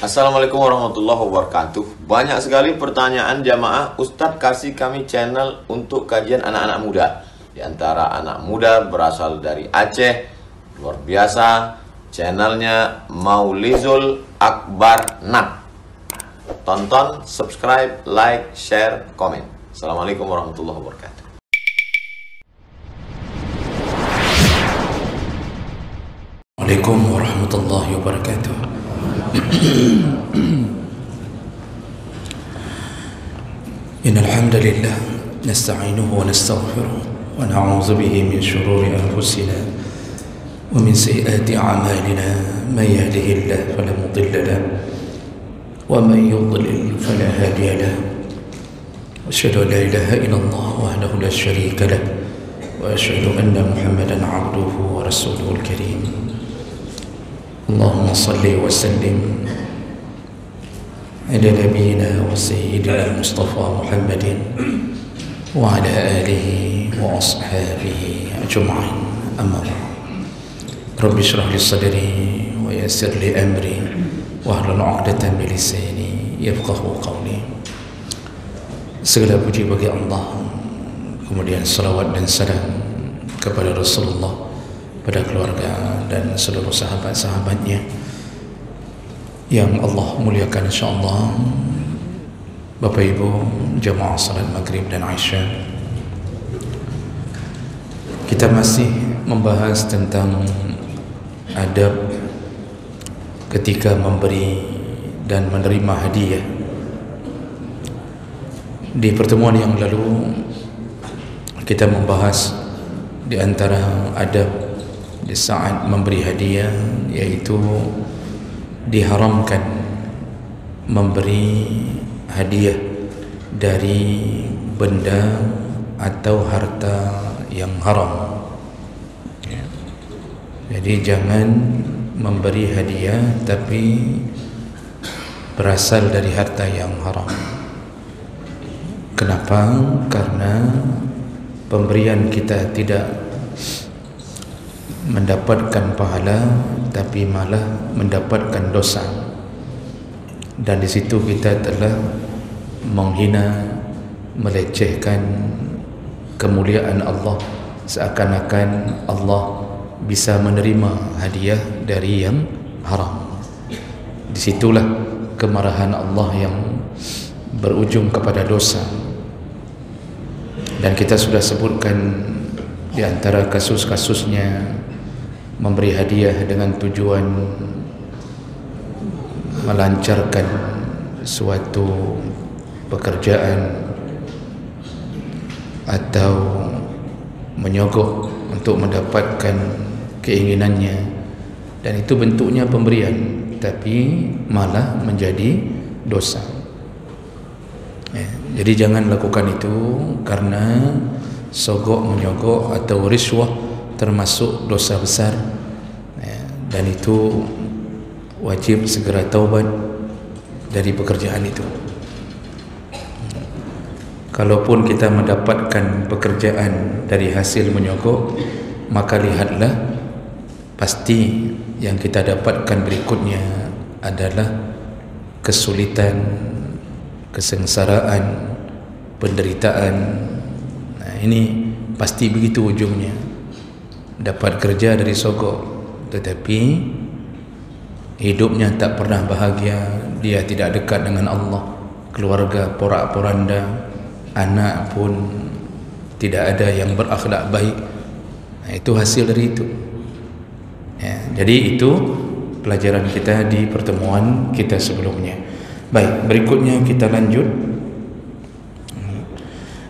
Assalamualaikum warahmatullahi wabarakatuh. Banyak sekali pertanyaan jamaah, Ustadz kasih kami channel untuk kajian anak-anak muda. Di antara anak muda berasal dari Aceh, luar biasa, channelnya Maulizul Akbar Nak. Tonton, subscribe, like, share, komen. Assalamualaikum warahmatullahi wabarakatuh. Assalamualaikum warahmatullahi wabarakatuh. إن الحمد لله نستعينه ونستغفره ونعوذ به من شرور أنفسنا ومن سيئات أعمالنا من يهده الله فلا مضل له ومن يضلل فلا هادي له أشهد أن لا إله إلا الله وحده لا شريك له وأشهد أن محمدا عبده ورسوله الكريم اللهم صل وسلم على نبينا وسيدنا المصطفى محمد وعلى آله وأصحابه أجمعين أما بعد رب اشرح لي صدري ويسر لي أمري واحلل عقدة من لساني يفقهوا قولي. Segala puji bagi Allah, kemudian salawat dan salam kepada Rasulullah, pada keluarga dan seluruh sahabat-sahabatnya yang Allah muliakan insyaAllah. Bapak Ibu jamaah salat maghrib dan Aisyah, kita masih membahas tentang adab ketika memberi dan menerima hadiah. Di pertemuan yang lalu kita membahas di antara adab di saat memberi hadiah, yaitu diharamkan memberi hadiah dari benda atau harta yang haram. Jadi jangan memberi hadiah tapi berasal dari harta yang haram. Kenapa? Karena pemberian kita tidak mendapatkan pahala tapi malah mendapatkan dosa, dan di situ kita telah menghina, melecehkan kemuliaan Allah, seakan-akan Allah bisa menerima hadiah dari yang haram. Disitulah kemarahan Allah yang berujung kepada dosa. Dan kita sudah sebutkan di antara kasus-kasusnya memberi hadiah dengan tujuan melancarkan suatu pekerjaan atau menyogok untuk mendapatkan keinginannya, dan itu bentuknya pemberian tapi malah menjadi dosa. Jadi jangan lakukan itu, karena sogok, menyogok atau riswah termasuk dosa besar, dan itu wajib segera taubat dari pekerjaan itu. Kalaupun kita mendapatkan pekerjaan dari hasil menyogok, maka lihatlah, pasti yang kita dapatkan berikutnya adalah kesulitan, kesengsaraan, penderitaan. Ini pasti begitu ujungnya. Dapat kerja dari sogok tetapi hidupnya tak pernah bahagia, dia tidak dekat dengan Allah, keluarga porak-poranda, anak pun tidak ada yang berakhlak baik. Itu hasil dari itu. Jadi itu pelajaran kita di pertemuan kita sebelumnya. Baik, berikutnya kita lanjut.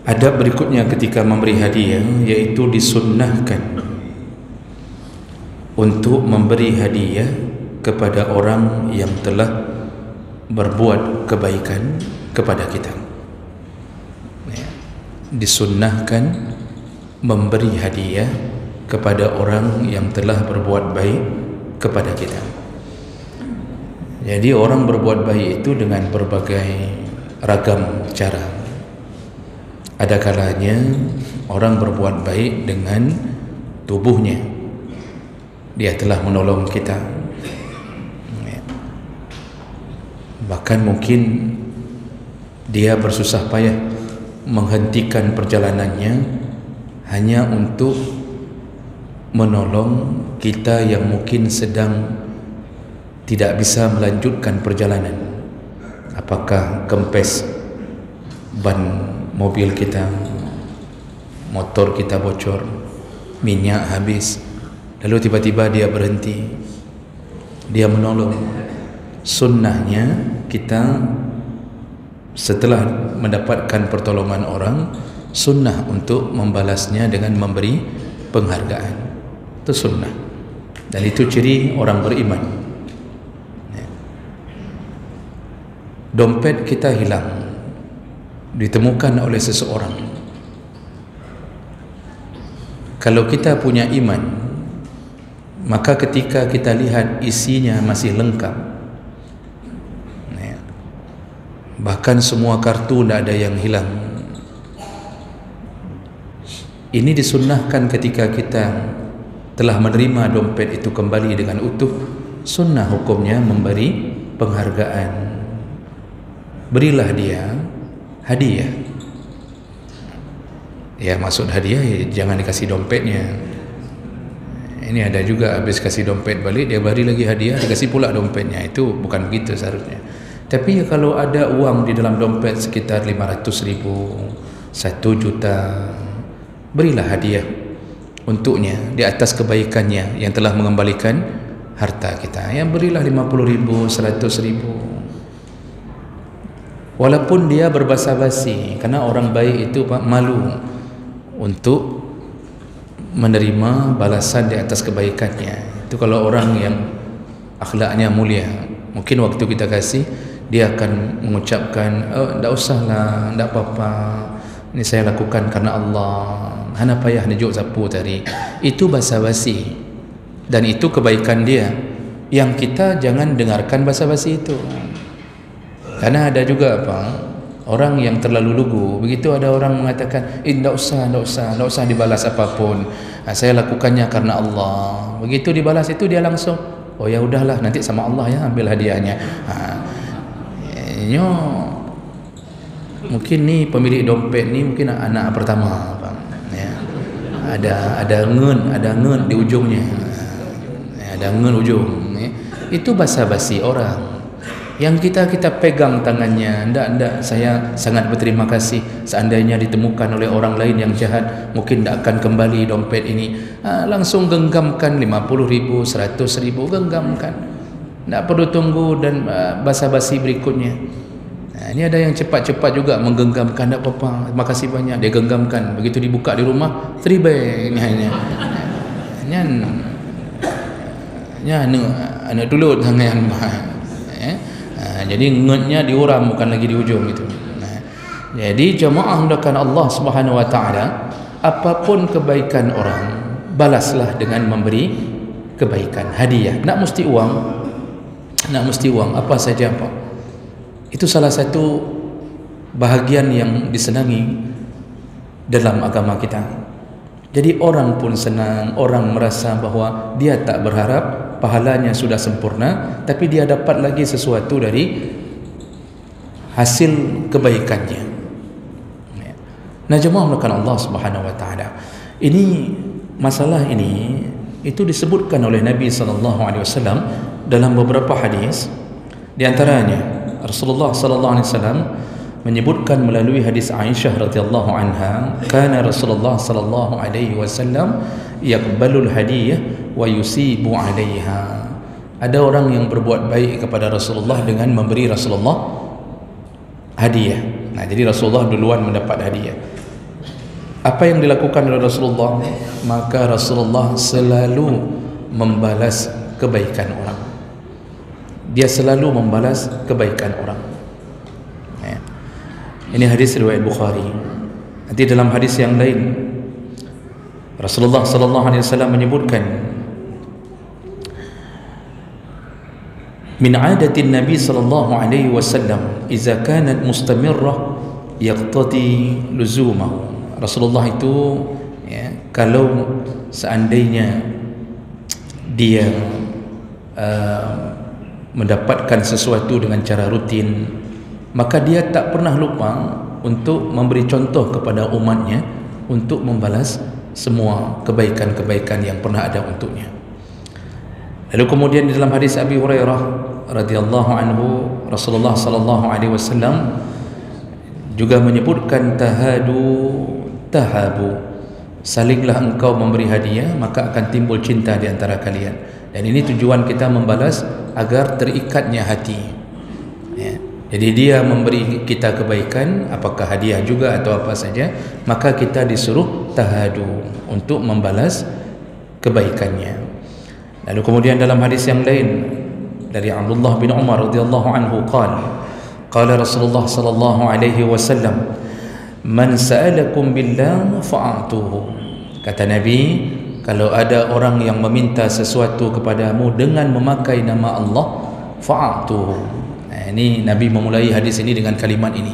Adab berikutnya ketika memberi hadiah, yaitu disunnahkan untuk memberi hadiah kepada orang yang telah berbuat kebaikan kepada kita. Disunnahkan memberi hadiah kepada orang yang telah berbuat baik kepada kita. Jadi orang berbuat baik itu dengan berbagai ragam cara. Ada kalanya orang berbuat baik dengan tubuhnya, dia telah menolong kita. Bahkan mungkin dia bersusah payah menghentikan perjalanannya hanya untuk menolong kita yang mungkin sedang tidak bisa melanjutkan perjalanan. Apakah kempes ban mobil kita, motor kita bocor, minyak habis, lalu tiba-tiba dia berhenti, dia menolong. Sunnahnya kita setelah mendapatkan pertolongan orang, sunnah untuk membalasnya dengan memberi penghargaan. Itu sunnah, dan itu ciri orang beriman. Dompet kita hilang, ditemukan oleh seseorang. Kalau kita punya iman, maka ketika kita lihat isinya masih lengkap, bahkan semua kartu tidak ada yang hilang, ini disunnahkan ketika kita telah menerima dompet itu kembali dengan utuh. Sunnah hukumnya memberi penghargaan. Berilah dia hadiah. Ya, maksud hadiah ya, jangan dikasih dompetnya. Ini ada juga habis kasih dompet balik, dia beri lagi hadiah, dikasih pula dompetnya. Itu bukan begitu seharusnya. Tapi ya, kalau ada uang di dalam dompet sekitar 500.000, 1 juta, berilah hadiah untuknya di atas kebaikannya yang telah mengembalikan harta kita. Yang berilah 50.000, 100.000, walaupun dia berbasa-basi, karena orang baik itu malu untuk menerima balasan di atas kebaikannya. Itu kalau orang yang akhlaknya mulia, mungkin waktu kita kasih, dia akan mengucapkan, oh, tidak usahlah, tidak apa-apa, ini saya lakukan karena Allah, hana payah nejuk sapu tadi. Itu basa-basi, dan itu kebaikan dia. Yang kita jangan dengarkan basa-basi itu, karena ada juga orang yang terlalu lugu. Begitu ada orang mengatakan, tidak usah dibalas apapun, saya lakukannya karena Allah. Begitu dibalas itu, dia langsung, oh ya udahlah, nanti sama Allah ya, ambil hadiahnya. Mungkin ni pemilik dompet ni mungkin anak pertama, ya. Ada ngen di ujungnya, ada ngen ujung, ya. Itu basa-basi orang. Yang kita pegang tangannya, ndak, saya sangat berterima kasih. Seandainya ditemukan oleh orang lain yang jahat, mungkin tidak akan kembali dompet ini. Langsung genggamkan 50.000, 100.000, genggamkan. Tak perlu tunggu dan basa-basi berikutnya. Ini ada yang cepat-cepat juga menggenggamkan, tak apa-apa, terima kasih banyak, dia genggamkan. Begitu dibuka di rumah, teribeng. Anak tulut tangan. Jadi ngetnya diuram, bukan lagi di ujung itu. Jadi jemaah hendakan Allah Subhanahu wa taala, apapun kebaikan orang, balaslah dengan memberi kebaikan, hadiah. Nak mesti uang, apa saja apa. Itu salah satu bahagian yang disenangi dalam agama kita. Jadi orang pun senang, orang merasa bahawa dia tak berharap pahalanya sudah sempurna, tapi dia dapat lagi sesuatu dari hasil kebaikannya. Nah, jemaah melakukan Allah Subhanahu wa taala. Ini masalah ini itu disebutkan oleh Nabi sallallahu alaihi wasallam dalam beberapa hadis. Di antaranya Rasulullah sallallahu alaihi wasallam menyebutkan melalui hadis Aisyah radhiyallahu anha, kana Rasulullah sallallahu alaihi wasallam yaqbalul hadiyah wa yusibu 'alaiha. Ada orang yang berbuat baik kepada Rasulullah dengan memberi Rasulullah hadiah. Nah, jadi Rasulullah duluan mendapat hadiah. Apa yang dilakukan oleh Rasulullah? Maka Rasulullah selalu membalas kebaikan orang. Dia selalu membalas kebaikan orang. Ini hadis riwayat Bukhari. Nanti dalam hadis yang lain Rasulullah sallallahu alaihi wasallam menyebutkan, min 'adati Nabi sallallahu alaihi wasallam idza kanat mustamirrah yaqtadi luzumahu. Rasulullah itu kalau seandainya dia mendapatkan sesuatu dengan cara rutin, maka dia tak pernah lupa untuk memberi contoh kepada umatnya untuk membalas semua kebaikan-kebaikan yang pernah ada untuknya. Lalu kemudian di dalam hadis Abi Hurairah radhiyallahu anhu, Rasulullah sallallahu alaihi wasallam juga menyebutkan tahabu, salinglah engkau memberi hadiah, maka akan timbul cinta di antara kalian. Dan ini tujuan kita membalas agar terikatnya hati, ya. Jadi dia memberi kita kebaikan, apakah hadiah juga atau apa saja, maka kita disuruh tahadu untuk membalas kebaikannya. Lalu kemudian dalam hadis yang lain dari Abdullah bin Umar radhiyallahu anhu qala Rasulullah sallallahu alaihi wasallam, man sa'alakum billah fa'atuhu. Kata Nabi, kalau ada orang yang meminta sesuatu kepadamu dengan memakai nama Allah, fa'atuhu. Ini Nabi memulai hadis ini dengan kalimat ini.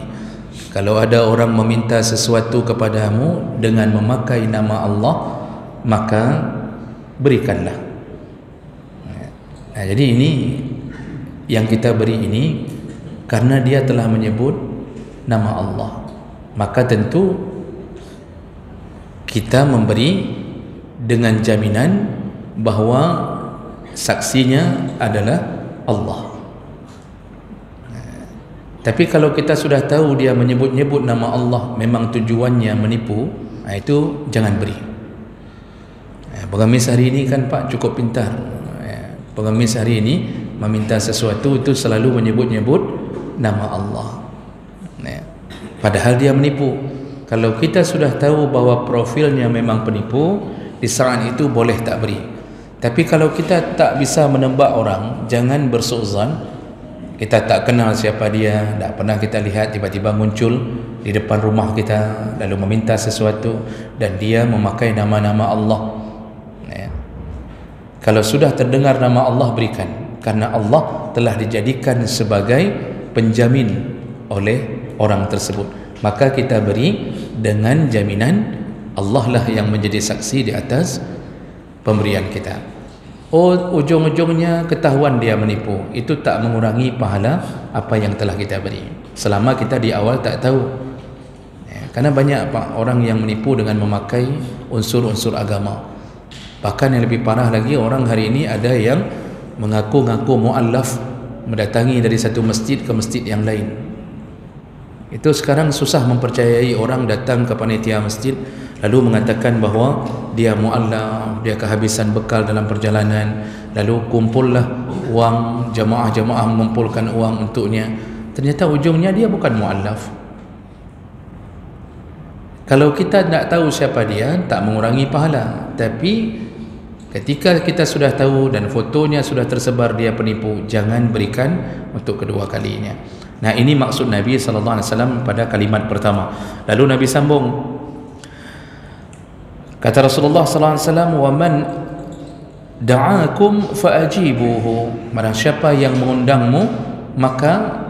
Kalau ada orang meminta sesuatu kepadamu dengan memakai nama Allah, maka berikanlah. Nah, jadi ini yang kita beri ini karena dia telah menyebut nama Allah, maka tentu kita memberi dengan jaminan bahawa saksinya adalah Allah. Tapi kalau kita sudah tahu dia menyebut-nyebut nama Allah memang tujuannya menipu, itu jangan beri. Pengemis hari ini kan Pak cukup pintar. Pengemis hari ini meminta sesuatu itu selalu menyebut-nyebut nama Allah, padahal dia menipu. Kalau kita sudah tahu bahawa profilnya memang penipu, di saat itu boleh tak beri. Tapi kalau kita tak bisa menebak orang, jangan bersuuzan. Kita tak kenal siapa dia, tak pernah kita lihat, tiba-tiba muncul di depan rumah kita lalu meminta sesuatu dan dia memakai nama-nama Allah, ya. Kalau sudah terdengar nama Allah, berikan, karena Allah telah dijadikan sebagai penjamin oleh orang tersebut. Maka kita beri dengan jaminan Allah lah yang menjadi saksi di atas pemberian kita. Ujung-ujungnya ketahuan dia menipu, itu tak mengurangi pahala apa yang telah kita beri, selama kita di awal tak tahu, ya. Karena banyak orang yang menipu dengan memakai unsur-unsur agama. Bahkan yang lebih parah lagi, orang hari ini ada yang mengaku-ngaku mu'allaf, mendatangi dari satu masjid ke masjid yang lain. Itu sekarang susah mempercayai orang datang ke panitia masjid lalu mengatakan bahawa dia mu'allaf, dia kehabisan bekal dalam perjalanan, lalu kumpullah wang, jamaah-jamaah mengumpulkan uang untuknya. Ternyata ujungnya dia bukan mu'allaf. Kalau kita tak tahu siapa dia, tak mengurangi pahala. Tapi ketika kita sudah tahu dan fotonya sudah tersebar dia penipu, jangan berikan untuk kedua kalinya. Nah, ini maksud Nabi SAW pada kalimat pertama. Lalu Nabi sambung, kata Rasulullah SAW, wa man da'akum fa'ajibuhu. Barang siapa yang mengundangmu, maka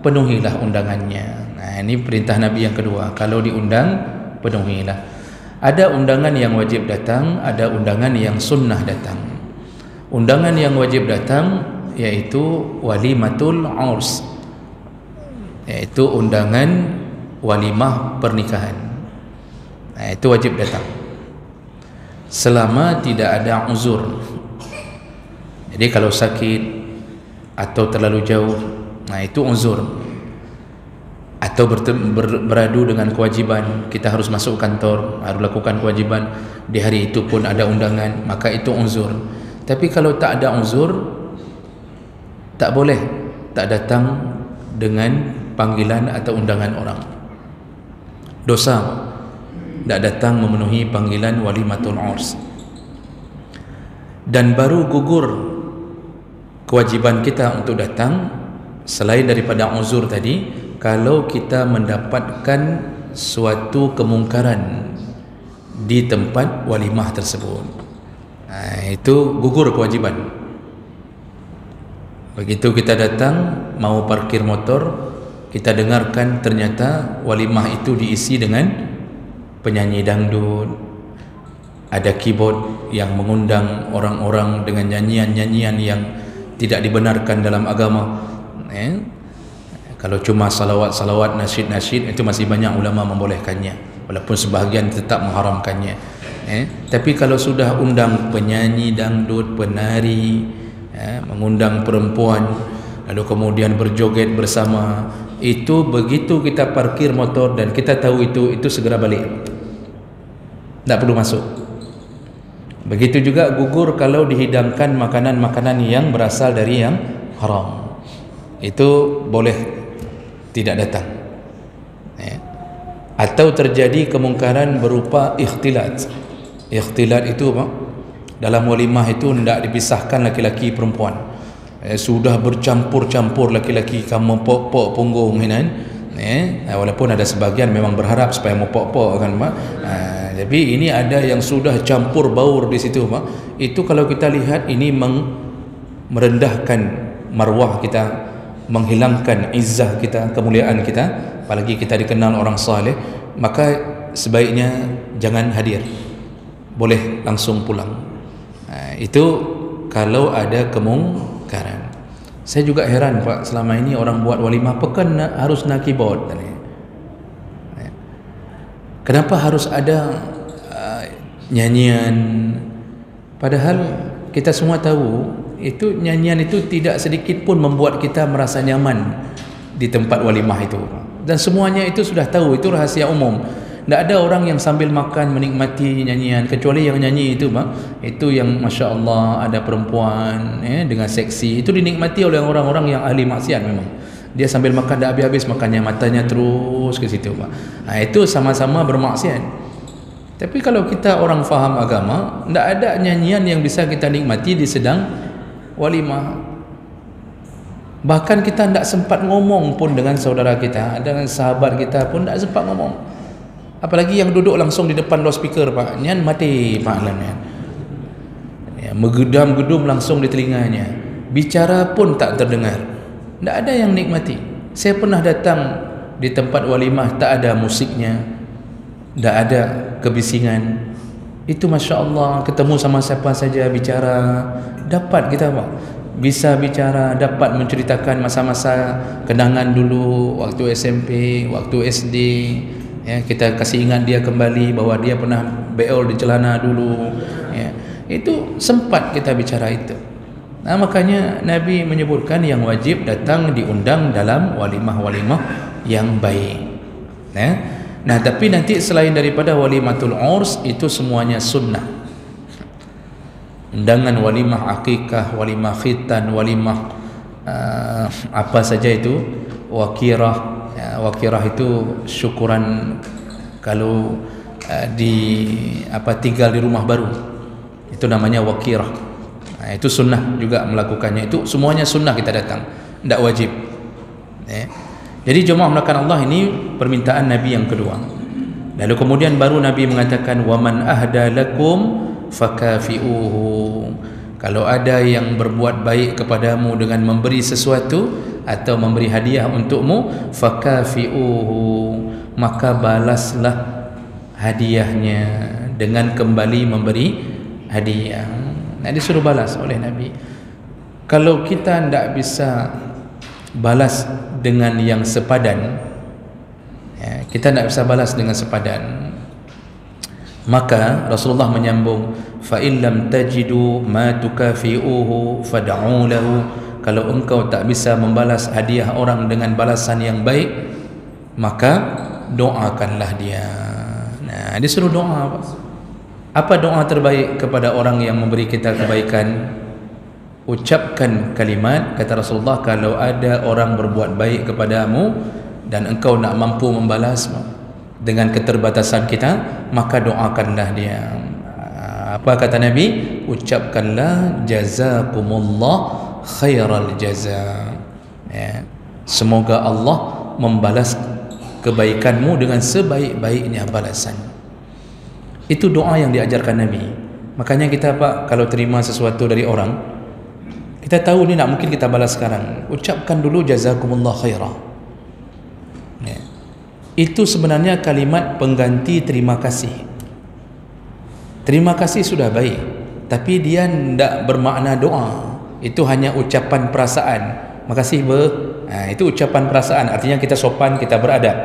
penuhilah undangannya. Nah, ini perintah Nabi yang kedua. Kalau diundang, penuhilah. Ada undangan yang wajib datang, ada undangan yang sunnah datang. Undangan yang wajib datang yaitu walimatul urs, yaitu undangan walimah pernikahan. Nah, itu wajib datang selama tidak ada uzur. Jadi kalau sakit atau terlalu jauh, nah itu uzur. Atau beradu dengan kewajiban, kita harus masuk kantor, harus lakukan kewajiban, di hari itu pun ada undangan, maka itu uzur. Tapi kalau tak ada uzur, tak boleh tak datang dengan panggilan atau undangan orang. Dosa tak datang memenuhi panggilan walimatul urs. Dan baru gugur kewajiban kita untuk datang selain daripada uzur tadi, kalau kita mendapatkan suatu kemungkaran di tempat walimah tersebut. Nah, itu gugur kewajiban. Begitu kita datang mau parkir motor, kita dengarkan ternyata walimah itu diisi dengan penyanyi dangdut, ada keyboard yang mengundang orang-orang dengan nyanyian-nyanyian yang tidak dibenarkan dalam agama. Kalau cuma salawat-salawat, nasyid-nasyid, itu masih banyak ulama membolehkannya, walaupun sebahagian tetap mengharamkannya. Tapi kalau sudah undang penyanyi dangdut, penari, mengundang perempuan, lalu kemudian berjoget bersama, itu begitu kita parkir motor dan kita tahu itu segera balik, tak perlu masuk. Begitu juga gugur kalau dihidangkan makanan-makanan yang berasal dari yang haram, itu boleh tidak datang. Atau terjadi kemungkaran berupa ikhtilat. Ikhtilat itu apa? Dalam walimah itu tidak dipisahkan laki-laki perempuan. Sudah bercampur-campur laki-laki kamu pok-pok punggung kan. Walaupun ada sebagian memang berharap supaya mau pok-pok kan, Pak. Tapi ini ada yang sudah campur baur di situ, Pak. Itu kalau kita lihat ini merendahkan marwah kita, menghilangkan izzah kita, kemuliaan kita, apalagi kita dikenal orang saleh, maka sebaiknya jangan hadir, boleh langsung pulang. Itu kalau ada kemungkaran. Saya juga heran, Pak, selama ini orang buat walimah pekan harus nak keyboard. Kenapa harus ada nyanyian? Padahal kita semua tahu itu nyanyian itu tidak sedikit pun membuat kita merasa nyaman di tempat walimah itu, dan semuanya itu sudah tahu, itu rahasia umum. Tidak ada orang yang sambil makan menikmati nyanyian, kecuali yang nyanyi itu, Pak, itu yang Masya Allah ada perempuan dengan seksi, itu dinikmati oleh orang-orang yang ahli maksiat. Memang dia sambil makan dah habis-habis makannya, matanya terus ke situ, Pak. Itu sama-sama bermaksiat. Tapi kalau kita orang faham agama, tidak ada nyanyian yang bisa kita nikmati di sedang walimah. Bahkan kita tidak sempat ngomong pun dengan saudara kita, dengan sahabat kita pun tidak sempat ngomong. Apalagi yang duduk langsung di depan loudspeaker, Pak, nyan mati Pak Alan, megedam-gedum langsung di telinganya, bicara pun tak terdengar. Tak ada yang nikmati. Saya pernah datang di tempat walimah, tak ada musiknya, tak ada kebisingan. Itu Masya Allah, ketemu sama siapa saja bicara, dapat kita, Pak, bisa bicara, dapat menceritakan masa-masa kenangan dulu waktu SMP, waktu SD. Kita kasih ingat dia kembali bahwa dia pernah beol di celana dulu. Itu sempat kita bicara itu. Makanya Nabi menyebutkan yang wajib datang diundang dalam walimah-walimah yang baik. Nah, tapi nanti selain daripada walimatul urs, itu semuanya sunnah. Undangan walimah akikah, walimah khitan, walimah apa saja itu, wakirah. Wakirah itu syukuran kalau tinggal di rumah baru, itu namanya wakirah. Itu sunnah juga melakukannya. Itu semuanya sunnah kita datang, tidak wajib. Jadi jemaah melakukan Allah, ini permintaan Nabi yang kedua. Lalu kemudian baru Nabi mengatakan, waman ahda lakum fakafi'uhu. Kalau ada yang berbuat baik kepadamu dengan memberi sesuatu atau memberi hadiah untukmu, fakafi'uhu, maka balaslah hadiahnya dengan kembali memberi hadiah. Nah, disuruh balas oleh Nabi. Kalau kita tidak bisa balas dengan yang sepadan, kita tidak bisa balas dengan sepadan, maka Rasulullah menyambung, fa in lam tajidu ma tukafi'uhu fad'u lahu. Kalau engkau tak bisa membalas hadiah orang dengan balasan yang baik, maka doakanlah dia. Nah, disuruh doa. Apa doa terbaik kepada orang yang memberi kita kebaikan? Ucapkan kalimat, kata Rasulullah, kalau ada orang berbuat baik kepadamu dan engkau nak mampu membalas dengan keterbatasan kita, maka doakanlah dia. Apa kata Nabi? Ucapkanlah jazakumullah khairal jaza. Semoga Allah membalas kebaikanmu dengan sebaik-baiknya balasan. Itu doa yang diajarkan Nabi. Makanya kita, Pak, kalau terima sesuatu dari orang, kita tahu ni nak mungkin kita balas sekarang, ucapkan dulu jazakumullah khairah. Itu sebenarnya kalimat pengganti terima kasih. Terima kasih sudah baik, tapi dia tidak bermakna doa. itu hanya ucapan perasaan. Makasih itu ucapan perasaan, artinya kita sopan, kita beradab.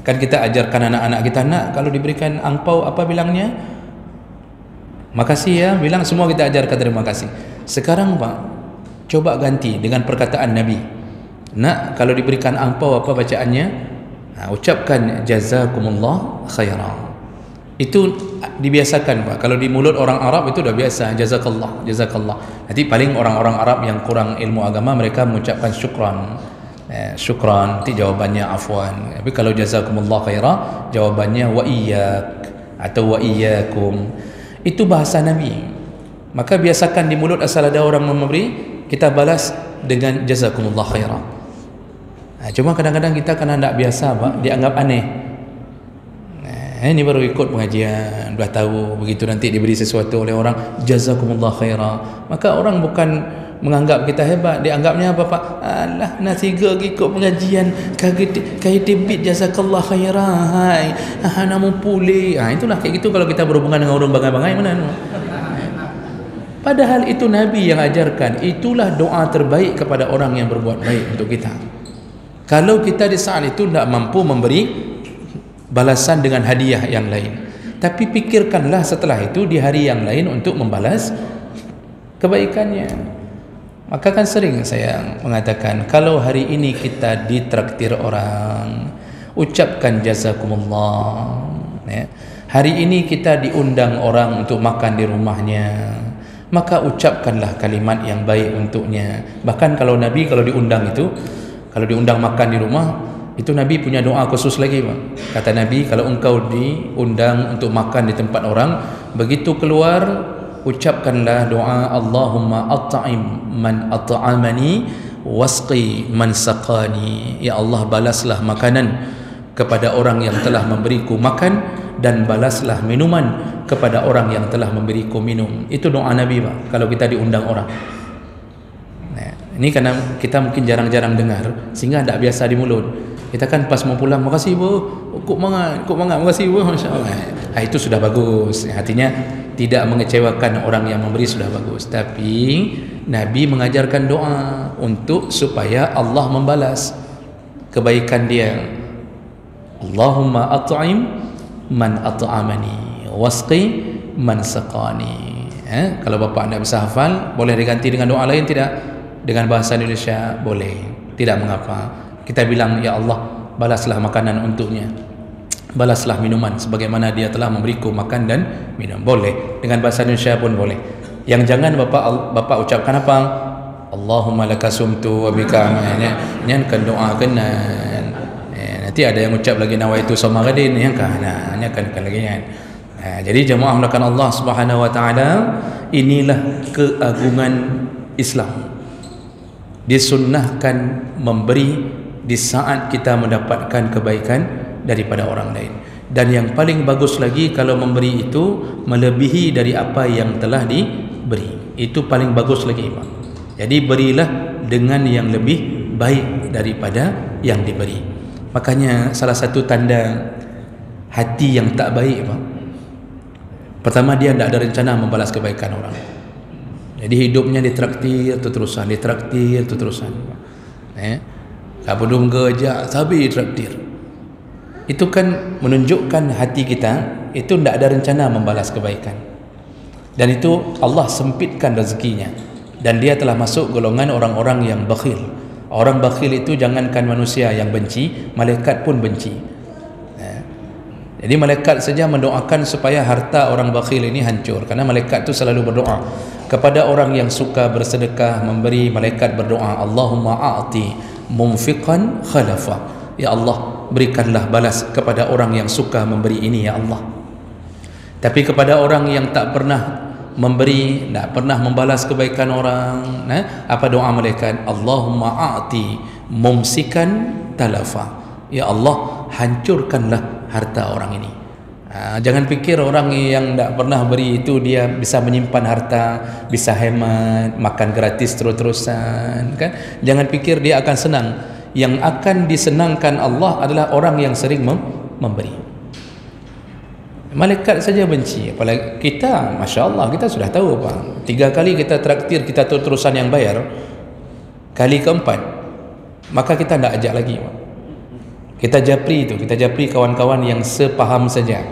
Kan kita ajarkan anak-anak kita, nak kalau diberikan angpau apa bilangnya? Makasih ya, bilang. Semua kita ajarkan terima kasih. Sekarang Pak, coba ganti dengan perkataan Nabi. Nak kalau diberikan angpau apa bacaannya? Ucapkan jazakumullah khairan. Itu dibiasakan Pak. Kalau di mulut orang Arab itu dah biasa, jazakallah, jazakallah. Nanti paling orang-orang Arab yang kurang ilmu agama, mereka mengucapkan syukran. Syukran, nanti jawabannya afwan. Tapi kalau jazakumullah khairan, jawabannya wa iyyak atau wa iyyakum. Itu bahasa Nabi. Maka biasakan di mulut asal ada orang memberi, kita balas dengan jazakumullah khairan. Cuma kadang-kadang kita kan tidak biasa Pak, dianggap aneh. Ini baru ikut pengajian, dah tahu, begitu nanti diberi sesuatu oleh orang, jazakumullah khairan. Maka orang bukan menganggap kita hebat, dianggapnya apa Pak? Alah, nak tiga ikut pengajian, kaya debit jazakallah khairan, hai, namu pulih. Itulah kayak gitu kalau kita berhubungan dengan orang bangai-bangai mana. Padahal itu Nabi yang ajarkan, itulah doa terbaik kepada orang yang berbuat baik untuk kita. Kalau kita di saat itu tidak mampu memberi balasan dengan hadiah yang lain, tapi pikirkanlah setelah itu di hari yang lain untuk membalas kebaikannya. Maka kan sering saya mengatakan, kalau hari ini kita ditraktir orang, ucapkan jazakumullah. Hari ini kita diundang orang untuk makan di rumahnya, maka ucapkanlah kalimat yang baik untuknya. Bahkan kalau Nabi kalau diundang itu, kalau diundang makan di rumah, itu Nabi punya doa khusus lagi Pak. Kata Nabi, kalau engkau diundang untuk makan di tempat orang, begitu keluar ucapkanlah doa, Allahumma at'im man at'amani wasqi man saqani. Ya Allah, balaslah makanan kepada orang yang telah memberiku makan, dan balaslah minuman kepada orang yang telah memberiku minum. Itu doa Nabi Pak kalau kita diundang orang. Ini karena kita mungkin jarang-jarang dengar, sehingga tidak biasa di mulut. Kita kan pas mau pulang, makasih Bu, kok mangat, makasih Bu, Masya Allah. Itu sudah bagus. Artinya tidak mengecewakan orang yang memberi, sudah bagus. Tapi Nabi mengajarkan doa untuk supaya Allah membalas kebaikan dia. Allahumma at'im man at'amani wasqi man saqani. Kalau bapak tidak bisa hafal, boleh diganti dengan doa lain tidak? Dengan bahasa Indonesia boleh, tidak mengapa. Kita bilang, ya Allah, balaslah makanan untuknya, balaslah minuman sebagaimana dia telah memberiku makan dan minum. Boleh dengan bahasa Indonesia pun boleh. Yang jangan bapak ucapkan apa? Allahumma laka sumtu wa bika amanah. Ini kan doa kenan. Nanti ada yang ucap lagi nawaitu sama gadin, yang kan? Ini akan lagi kan. Jadi jemaah melakukan Allah Subhanahu wa taala, inilah keagungan Islam. Disunnahkan memberi di saat kita mendapatkan kebaikan daripada orang lain. Dan yang paling bagus lagi, kalau memberi itu melebihi dari apa yang telah diberi, itu paling bagus lagi Pak. Jadi berilah dengan yang lebih baik daripada yang diberi. Makanya salah satu tanda hati yang tak baik Pak, pertama dia tidak ada rencana membalas kebaikan orang. Jadi hidupnya ditraktir terus-terusan, ditraktir terus-terusan. Apa dong kerja, tapi ditraktir. Itu kan menunjukkan hati kita itu tidak ada rencana membalas kebaikan. Dan itu Allah sempitkan rezekinya. Dan dia telah masuk golongan orang-orang yang bakhil. Orang bakhil itu jangankan manusia yang benci, malaikat pun benci. Jadi malaikat saja mendoakan supaya harta orang bakhil ini hancur. Karena malaikat itu selalu berdoa kepada orang yang suka bersedekah, memberi. Malaikat berdoa, Allahumma a'ti mumfiqan khalafa. Ya Allah, berikanlah balas kepada orang yang suka memberi ini ya Allah. Tapi kepada orang yang tak pernah memberi, tak pernah membalas kebaikan orang, apa doa malaikat? Allahumma a'ti mumsikan talafa. Ya Allah, hancurkanlah harta orang ini. Jangan pikir orang yang tak pernah beri itu dia bisa menyimpan harta, bisa hemat, makan gratis terus-terusan, kan? Jangan pikir dia akan senang. Yang akan disenangkan Allah adalah orang yang sering memberi. Malaikat saja benci, apalagi kita. Masya Allah, kita sudah tahu Pak, 3 kali kita traktir, kita terusan yang bayar, kali keempat maka kita tidak ajak lagi Pak. Kita japri kawan-kawan yang sepaham saja.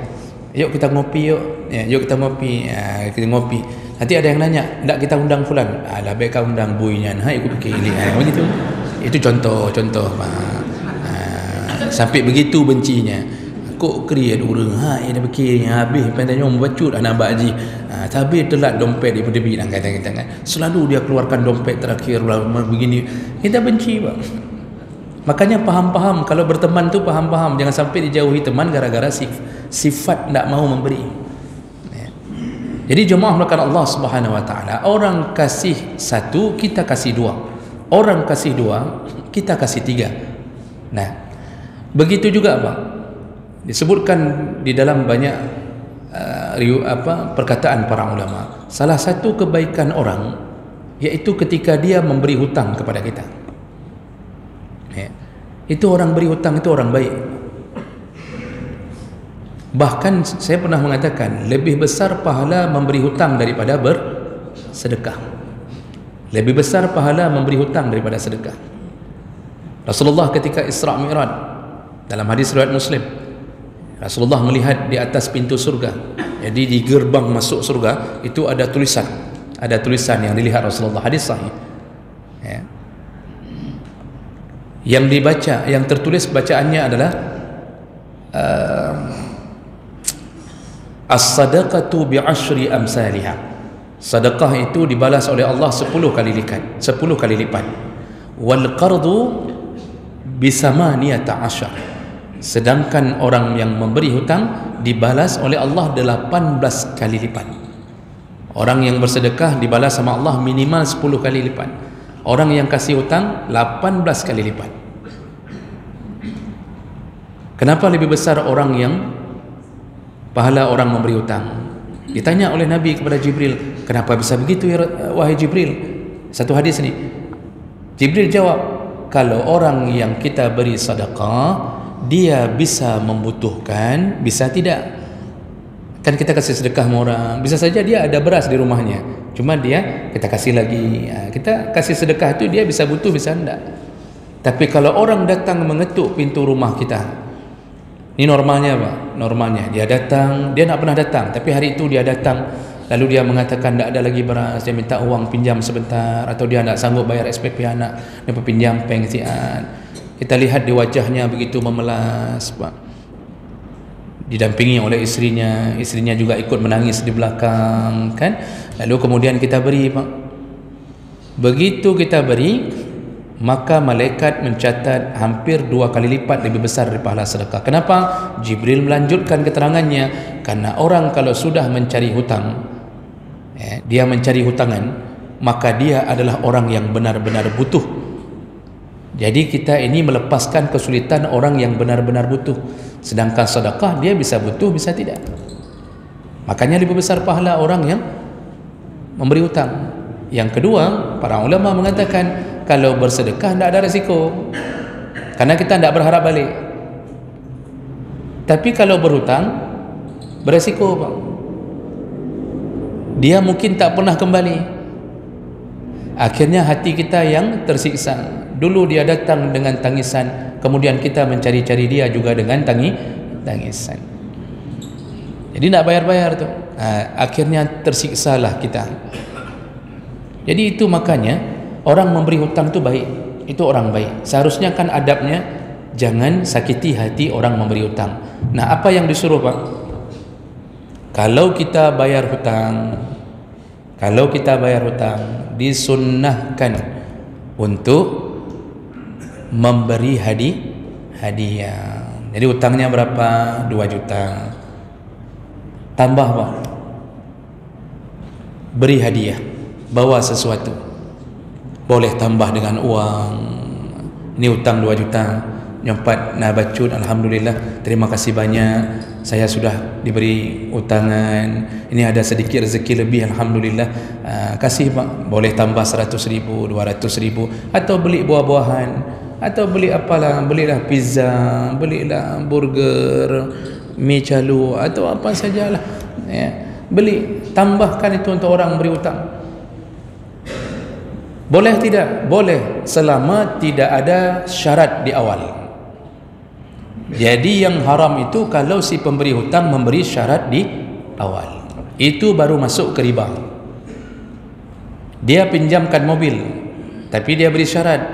Yuk kita ngopi yuk, ya, yuk kita ngopi, ya, kita ngopi. Nanti ada yang nanya, tak kita undang fulan? Lah baik kau undang buinya, ikut fikir ini, begitu. Itu contoh sampai begitu bencinya. Kok create orang, ini fikir habis pandai membacut anak bakji. Tapi telat dompet di tepi dan kata-kata kan. Selalu dia keluarkan dompet terakhir begini. Kita benci Pak. Makanya faham-faham, kalau berteman tu faham-faham, jangan sampai dijauhi teman gara-gara sifat tak mau memberi. Jadi jemaah melakukan Allah Subhanahu Wa Taala, orang kasih 1 kita kasih 2, orang kasih 2 kita kasih 3. Nah, begitu juga Pak, disebutkan di dalam banyak perkataan para ulama, salah satu kebaikan orang yaitu ketika dia memberi hutang kepada kita. Itu orang beri hutang itu orang baik. Bahkan saya pernah mengatakan, lebih besar pahala memberi hutang daripada bersedekah. Lebih besar pahala memberi hutang daripada sedekah. Rasulullah ketika Isra Mi'raj, dalam hadis riwayat Muslim, Rasulullah melihat di atas pintu surga. Jadi di gerbang masuk surga itu ada tulisan yang dilihat Rasulullah, hadis sahih. Ya. Yang dibaca, yang tertulis bacaannya adalah as-sadaqatu bi'ashri amsalihha. Sedekah itu dibalas oleh Allah 10 kali lipat. Wal qardu bisamaniyata asyar. Sedangkan orang yang memberi hutang dibalas oleh Allah 18 kali lipat. Orang yang bersedekah dibalas sama Allah minimal 10 kali lipat. Orang yang kasih hutang 18 kali lipat. Kenapa lebih besar orang yang pahala orang memberi hutang? Ditanya oleh Nabi kepada Jibril, kenapa bisa begitu ya wahai Jibril? Satu hadis ni, Jibril jawab, kalau orang yang kita beri sedekah dia bisa membutuhkan, bisa tidak. Kan kita kasih sedekah sama orang, bisa saja dia ada beras di rumahnya, cuma dia kita kasih lagi, kita kasih sedekah itu dia bisa butuh, bisa tidak. Tapi kalau orang datang mengetuk pintu rumah kita, ini normalnya Pak, normalnya dia datang, dia nak pernah datang, tapi hari itu dia datang, lalu dia mengatakan tak ada lagi beras, dia minta uang pinjam sebentar, atau dia tak sanggup bayar SPP anak, dia pinjam pengsian. Kita lihat di wajahnya begitu memelas Pak, didampingi oleh istrinya juga ikut menangis di belakang kan. Lalu kemudian kita beri Pak. Begitu kita beri, maka malaikat mencatat hampir 2 kali lipat lebih besar dari pahala sedekah. Kenapa? Jibril melanjutkan keterangannya, karena orang kalau sudah mencari hutang, dia mencari hutangan, maka dia adalah orang yang benar-benar butuh. Jadi kita ini melepaskan kesulitan orang yang benar-benar butuh. Sedangkan sedekah dia bisa butuh, bisa tidak. Makanya lebih besar pahala orang yang memberi hutang. Yang kedua, para ulama mengatakan kalau bersedekah tidak ada risiko, karena kita tidak berharap balik. Tapi kalau berhutang berisiko Pak. Dia mungkin tak pernah kembali. Akhirnya hati kita yang tersiksa. Dulu dia datang dengan tangisan, kemudian kita mencari-cari dia juga dengan tangisan. Jadi tidak bayar-bayar tu. Akhirnya tersiksalah kita. Jadi itu makanya orang memberi hutang itu baik, itu orang baik. Seharusnya kan adabnya jangan sakiti hati orang memberi hutang. Nah, apa yang disuruh Pak? Kalau kita bayar hutang, disunnahkan untuk memberi hadiah. Jadi hutangnya berapa? 2 juta. Tambah Pak, beri hadiah, bawa sesuatu. Boleh tambah dengan uang. Ini hutang 2 juta, nyompat nak bacut, alhamdulillah, terima kasih banyak, saya sudah diberi utangan, ini ada sedikit rezeki lebih, alhamdulillah, kasih Pak. Boleh tambah 100,000, 200,000, atau beli buah-buahan, atau beli apalah, belilah pizza, belilah burger, mi calu atau apa sajalah, ya, beli, tambahkan itu untuk orang beri hutang. Boleh tidak? Boleh, selama tidak ada syarat di awal. Jadi yang haram itu kalau si pemberi hutang memberi syarat di awal, itu baru masuk ke riba. Dia pinjamkan mobil tapi dia beri syarat,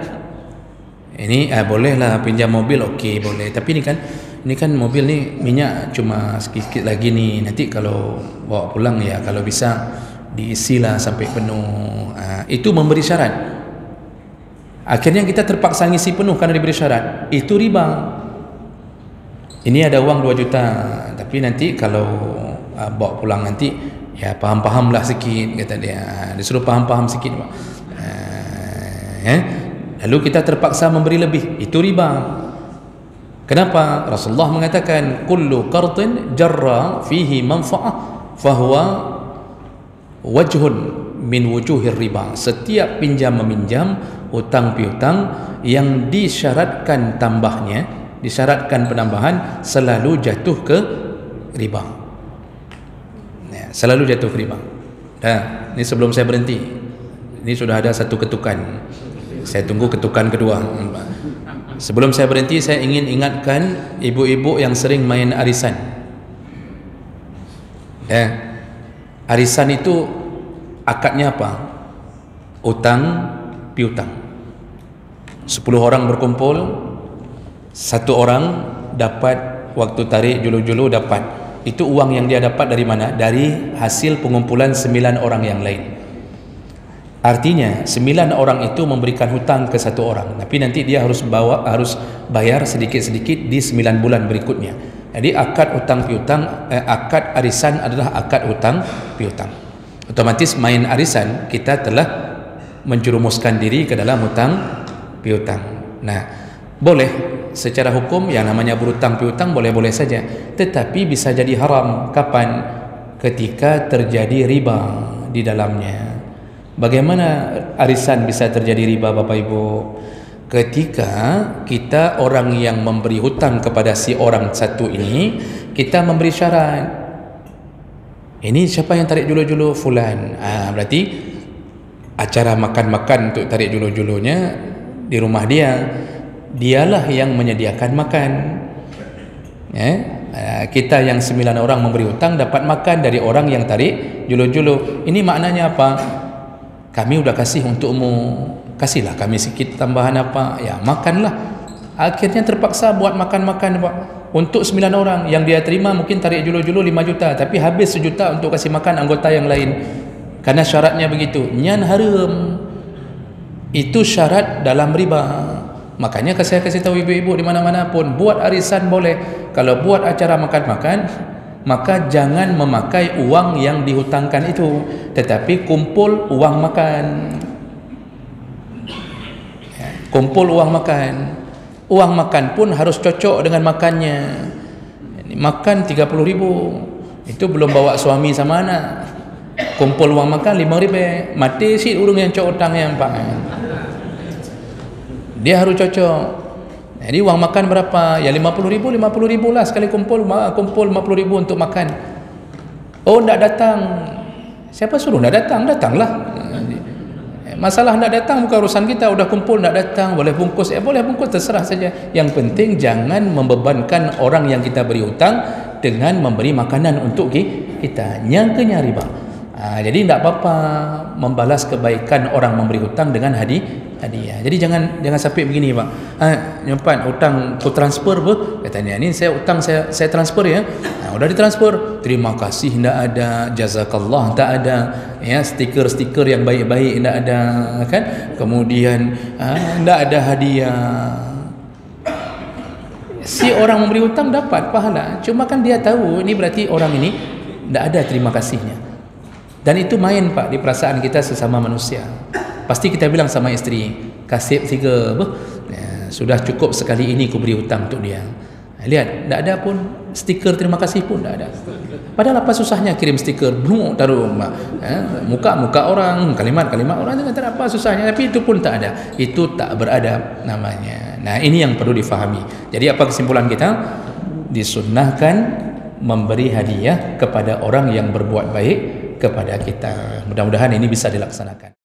ini bolehlah pinjam mobil, okey boleh, tapi ini kan mobil ni minyak cuma sikit-sikit lagi ni, nanti kalau bawa pulang ya kalau bisa diisilah sampai penuh. Itu memberi syarat. Akhirnya kita terpaksa ngisi penuh karena diberi syarat, itu riba. Ini ada uang 2 juta, tapi nanti kalau bawa pulang nanti ya faham-fahamlah sikit, kata dia. Disuruh faham-faham sikit, Pak. Lalu kita terpaksa memberi lebih, itu riba. Kenapa? Rasulullah mengatakan kullu qardin jarra fihi manfa'ah fahuwa wajhun min wujuhir riba. Setiap pinjam meminjam, hutang piutang yang disyaratkan tambahnya, disyaratkan penambahan, selalu jatuh ke riba, ya, selalu jatuh ke riba. Ini sebelum saya berhenti, ini sudah ada satu ketukan, saya tunggu ketukan kedua. Sebelum saya berhenti, saya ingin ingatkan ibu-ibu yang sering main arisan. Arisan itu akadnya apa? Utang piutang. 10 orang berkumpul, 1 orang dapat waktu tarik julu-julu dapat. Itu uang yang dia dapat dari mana? Dari hasil pengumpulan 9 orang yang lain. Artinya 9 orang itu memberikan hutang ke 1 orang, tapi nanti dia harus bayar sedikit-sedikit di 9 bulan berikutnya. Jadi akad hutang piutang, akad arisan adalah akad hutang piutang. Otomatis main arisan kita telah menjerumuskan diri ke dalam hutang piutang. Nah, boleh secara hukum yang namanya berhutang piutang boleh-boleh saja, tetapi bisa jadi haram. Kapan? Ketika terjadi riba di dalamnya. Bagaimana arisan bisa terjadi riba, Bapak Ibu? Ketika kita orang yang memberi hutang kepada si orang satu ini, kita memberi syarat, ini siapa yang tarik julu-julu? Fulan. Berarti acara makan-makan untuk tarik julu-julunya di rumah dia, dialah yang menyediakan makan. Kita yang 9 orang memberi hutang dapat makan dari orang yang tarik julu-julu. Ini maknanya apa? Kami udah kasih untukmu, kasihlah kami sikit tambahan apa, ya makanlah. Akhirnya terpaksa buat makan-makan, Pak, untuk 9 orang. Yang dia terima mungkin tarik julu-julu 5 juta, tapi habis 1 juta untuk kasih makan anggota yang lain, karena syaratnya begitu. Nyan haram, itu syarat dalam riba. Makanya saya kasih tahu ibu-ibu di mana-mana pun, buat arisan boleh, kalau buat acara makan-makan maka jangan memakai uang yang dihutangkan itu, tetapi kumpul uang makan. Kumpul uang makan. Uang makan pun harus cocok dengan makannya. Makan 30.000, itu belum bawa suami sama anak. Kumpul uang makan 5.000, mati si urung yang cok utang yang pak. Dia harus cocok. Jadi uang makan berapa? Ya 50.000 lah sekali kumpul 50.000 untuk makan. Oh, tidak datang. Siapa suruh tidak datang? Datanglah. Masalah tidak datang bukan urusan kita. Udah kumpul tidak datang, boleh bungkus, boleh bungkus, terserah saja. Yang penting jangan membebankan orang yang kita beri hutang dengan memberi makanan untuk kita. Nyangkanya riba. Jadi tidak apa-apa membalas kebaikan orang memberi hutang dengan hadiah. Jadi jangan sampai begini, Pak. Nyimpan hutang ku transfer ber, katanya ini saya hutang saya transfer ya. Udah ditransfer, terima kasih tidak ada, jazakallah tak ada, ya stiker-stiker yang baik-baik tidak ada kan. Kemudian tidak ada hadiah. Si orang memberi hutang dapat pahala, cuma kan dia tahu ini berarti orang ini tidak ada terima kasihnya. Dan itu main, Pak, di perasaan kita sesama manusia. Pasti kita bilang sama isteri, kasih 3, sudah cukup sekali ini ku beri hutang untuk dia. Lihat, tidak ada pun stiker terima kasih pun tidak ada. Padahal apa susahnya kirim stiker, taruh muka orang, kalimat-kalimat orang, tak apa susahnya, tapi itu pun tak ada. Itu tak beradab namanya. Nah, ini yang perlu difahami. Jadi apa kesimpulan kita? Disunnahkan memberi hadiah kepada orang yang berbuat baik kepada kita. Mudah-mudahan ini bisa dilaksanakan.